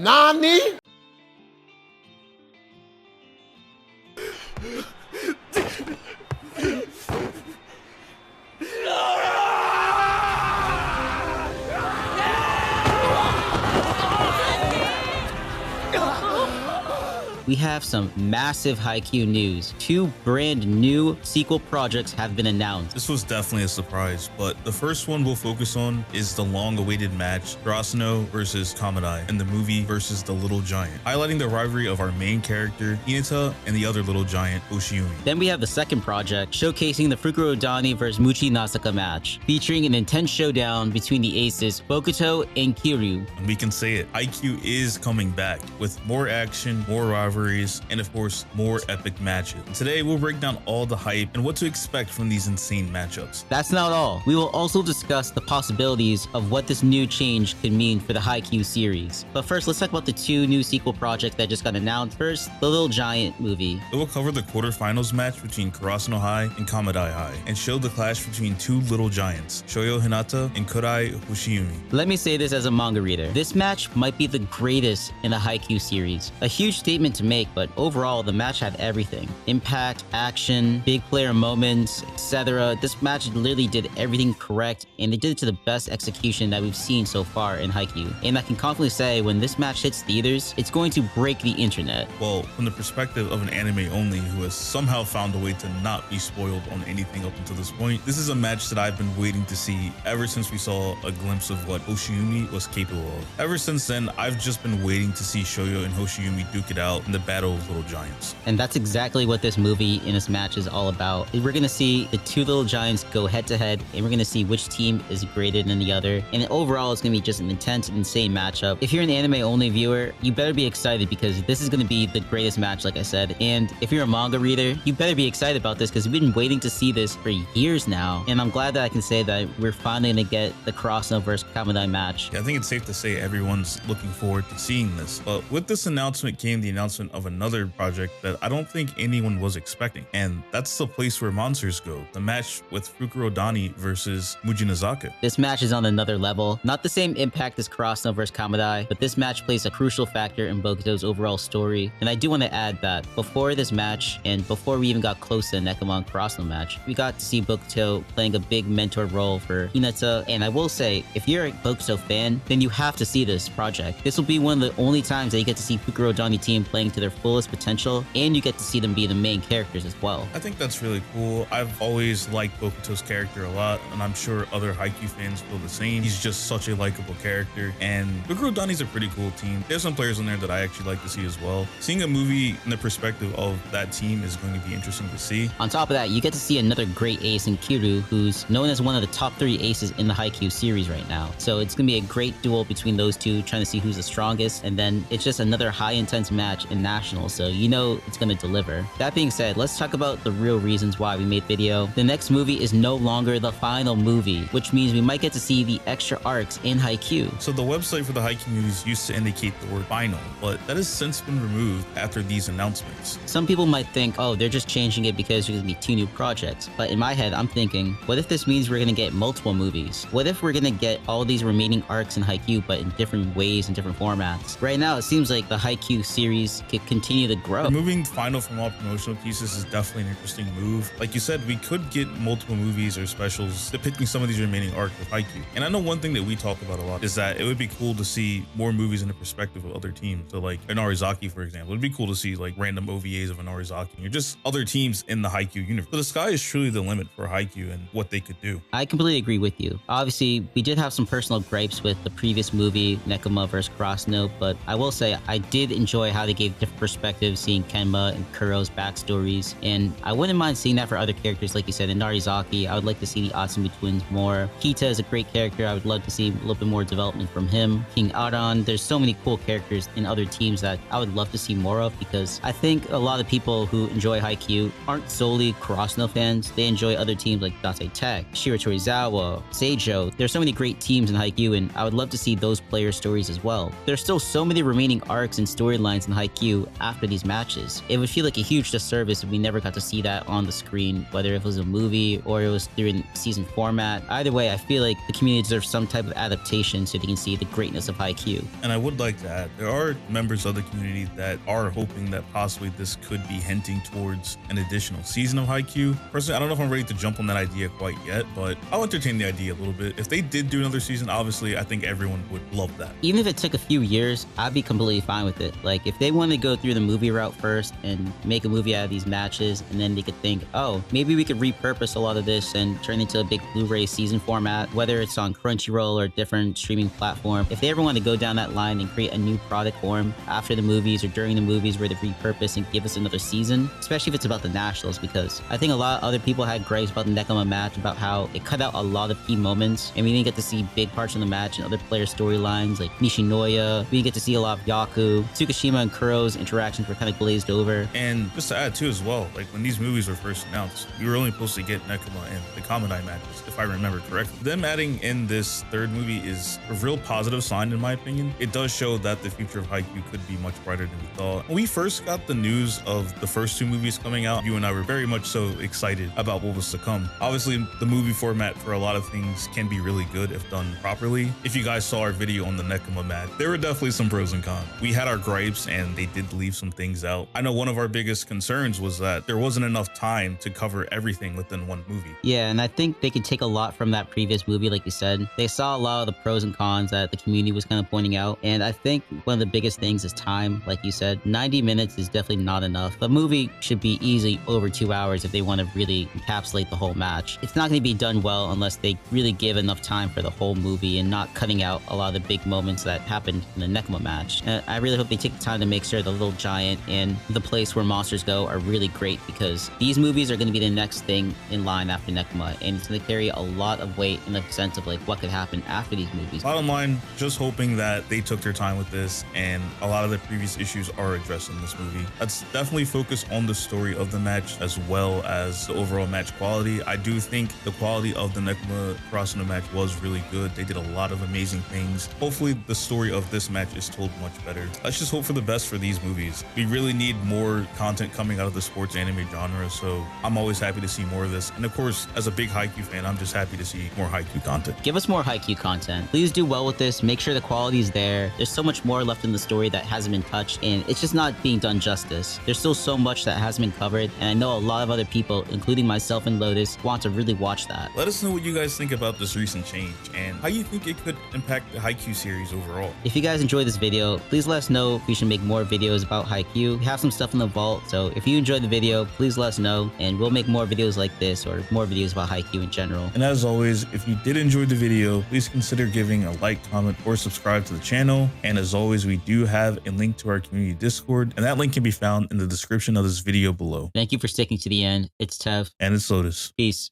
Nani? We have some massive Haikyuu news. 2 brand new sequel projects have been announced. This was definitely a surprise, but the first one we'll focus on is the long-awaited match, Karasuno versus Kamomedai, and the movie versus the Little Giant, highlighting the rivalry of our main character, Hinata, and the other little giant, Hoshiumi. Then we have the second project, showcasing the Fukurodani versus Mujinazaka match, featuring an intense showdown between the aces, Bokuto and Kiryu. And we can say it, Haikyuu is coming back, with more action, more rivalries, and of course, more epic matches. And today, we'll break down all the hype and what to expect from these insane matchups. That's not all. We will also discuss the possibilities of what this new change could mean for the Haikyuu series. But first, let's talk about the 2 new sequel projects that just got announced. First, the Little Giant movie. It will cover the quarterfinals match between Karasuno High and Kamomedai High, and show the clash between 2 little giants, Shoyo Hinata and Kodai Hoshiumi. Let me say this as a manga reader. This match might be the greatest in the Haikyuu series. A huge statement to make, but overall, the match had everything. Impact, action, big player moments, etc. This match literally did everything correct, and they did it to the best execution that we've seen so far in Haikyuu. And I can confidently say, when this match hits theaters, it's going to break the internet. Well, from the perspective of an anime only who has somehow found a way to not be spoiled on anything up until this point, this is a match that I've been waiting to see ever since we saw a glimpse of what Hoshiumi was capable of. Ever since then, I've just been waiting to see Shoyo and Hoshiumi duke it out in the battle of little giants. And that's exactly what this movie and this match is all about. We're going to see the 2 little giants go head to head, and we're going to see which team is greater than the other. And overall, it's going to be just an intense, insane matchup. If you're an anime-only viewer, you better be excited because this is going to be the greatest match, like I said. And if you're a manga reader, you better be excited about this because we've been waiting to see this for years now. And I'm glad that I can say that we're finally going to get the Karasuno versus Kamomedai match. Yeah, I think it's safe to say everyone's looking forward to seeing this. But with this announcement came the announcement of another project that I don't think anyone was expecting, and that's the place where monsters go, the match with Fukurodani versus Mujinazaka. This match is on another level. Not the same impact as Karasuno vs. Kamomedai, but this match plays a crucial factor in Bokuto's overall story. And I do want to add that before this match, and before we even got close to the Nekoma and Karasuno match, we got to see Bokuto playing a big mentor role for Hinata. And I will say, if you're a Bokuto fan, then you have to see this project. This will be one of the only times that you get to see Fukurodani team playing to their fullest potential, and you get to see them be the main characters as well. I think that's really cool. I've always liked Bokuto's character a lot, and I'm sure other Haikyuu fans feel the same. He's just such a likable character, and Fukurodani's a pretty cool team. There's some players in there that I actually like to see as well. Seeing a movie in the perspective of that team is going to be interesting to see. On top of that, you get to see another great ace in Kiryu, who's known as one of the top 3 aces in the Haikyuu series right now. So it's going to be a great duel between those 2, trying to see who's the strongest, and then it's just another high-intense match in Nationals, so you know it's going to deliver. That being said, let's talk about the real reasons why we made video. The next movie is no longer the final movie, which means we might get to see the extra arcs in Haikyuu. So the website for the Haikyuu movies used to indicate the word final, but that has since been removed after these announcements. Some people might think, oh, they're just changing it because there's going to be 2 new projects. But in my head, I'm thinking, what if this means we're going to get multiple movies? What if we're going to get all these remaining arcs in Haikyuu, but in different ways and different formats? Right now, it seems like the Haikyuu series could continue to grow. Removing final from all promotional pieces is definitely an interesting move. Like you said, we could get multiple movies or specials depicting some of these remaining arcs of Haikyuu. And I know one thing that we talk about a lot is that it would be cool to see more movies in the perspective of other teams. So like Inarizaki, for example, it'd be cool to see like random OVAs of Inarizaki or just other teams in the Haikyuu universe. So the sky is truly the limit for Haikyuu and what they could do. I completely agree with you. Obviously, we did have some personal gripes with the previous movie, Nekoma vs. Karasuno, but I will say I did enjoy how they gave different perspectives, seeing Kenma and Kuro's backstories, and I wouldn't mind seeing that for other characters, like you said, in Narizaki. I would like to see the Atsumi twins more. Kita is a great character. I would love to see a little bit more development from him. King Aran, there's so many cool characters in other teams that I would love to see more of, because I think a lot of people who enjoy Haikyuu aren't solely Karasuno fans. They enjoy other teams like Date Tech, Shiratorizawa, Seijo. There's so many great teams in Haikyuu, and I would love to see those player stories as well. There's still so many remaining arcs and storylines in Haikyuu Haikyuu after these matches. It would feel like a huge disservice if we never got to see that on the screen, whether it was a movie or it was through a season format. Either way, I feel like the community deserves some type of adaptation so they can see the greatness of Haikyuu. And I would like to add, there are members of the community that are hoping that possibly this could be hinting towards an additional season of Haikyuu. Personally, I don't know if I'm ready to jump on that idea quite yet, but I'll entertain the idea a little bit. If they did do another season, obviously, I think everyone would love that. Even if it took a few years, I'd be completely fine with it. Like, if they wanted to go through the movie route first and make a movie out of these matches, and then they could think, oh, maybe we could repurpose a lot of this and turn it into a big Blu-ray season format, whether it's on Crunchyroll or different streaming platform. If they ever want to go down that line and create a new product form after the movies or during the movies where they repurpose and give us another season, especially if it's about the nationals, because I think a lot of other people had gripes about the Nekoma match, about how it cut out a lot of key moments, and we didn't get to see big parts of the match and other player storylines like Nishinoya. We didn't get to see a lot of Yaku. Tsukishima and Kuro's interactions were kind of glazed over. And just to add too as well, like when these movies were first announced, we were only supposed to get Nekoma and the Kamomedai matches, if I remember correctly. Them adding in this third movie is a real positive sign in my opinion. It does show that the future of Haikyuu could be much brighter than we thought. When we first got the news of the first two movies coming out, you and I were very much so excited about what was to come. Obviously, the movie format for a lot of things can be really good if done properly. If you guys saw our video on the Nekoma match, there were definitely some pros and cons. We had our gripes and they did leave some things out. I know one of our biggest concerns was that there wasn't enough time to cover everything within one movie. Yeah, and I think they could take a lot from that previous movie, like you said. They saw a lot of the pros and cons that the community was kind of pointing out, and I think one of the biggest things is time. Like you said, 90 minutes is definitely not enough. The movie should be easily over 2 hours if they want to really encapsulate the whole match. It's not going to be done well unless they really give enough time for the whole movie and not cutting out a lot of the big moments that happened in the Nekoma match. And I really hope they take the time to make sure the Little Giant and the place where monsters go are really great, because these movies are going to be the next thing in line after Nekoma, and it's going to carry a lot of weight in the sense of like what could happen after these movies. Bottom line, just hoping that they took their time with this and a lot of the previous issues are addressed in this movie. Let's definitely focus on the story of the match as well as the overall match quality. I do think the quality of the Nekoma Karasuno match was really good. They did a lot of amazing things. Hopefully the story of this match is told much better. Let's just hope for the best for these movies. We really need more content coming out of the sports anime genre, so I'm always happy to see more of this. And of course, as a big Haikyuu fan, I'm just happy to see more Haikyuu content. Give us more Haikyuu content. Please do well with this. Make sure the quality is there. There's so much more left in the story that hasn't been touched, and it's just not being done justice. There's still so much that hasn't been covered, and I know a lot of other people, including myself and Lotus, want to really watch that. Let us know what you guys think about this recent change and how you think it could impact the Haikyuu series overall. If you guys enjoyed this video, please let us know if we should make more videos about Haikyuu. We have some stuff in the vault, so if you enjoyed the video, please let us know, and we'll make more videos like this or more videos about Haikyuu in general. And as always, if you did enjoy the video, please consider giving a like, comment, or subscribe to the channel. And as always, we do have a link to our community Discord, and that link can be found in the description of this video below. Thank you for sticking to the end. It's Tev. And it's Lotus. Peace.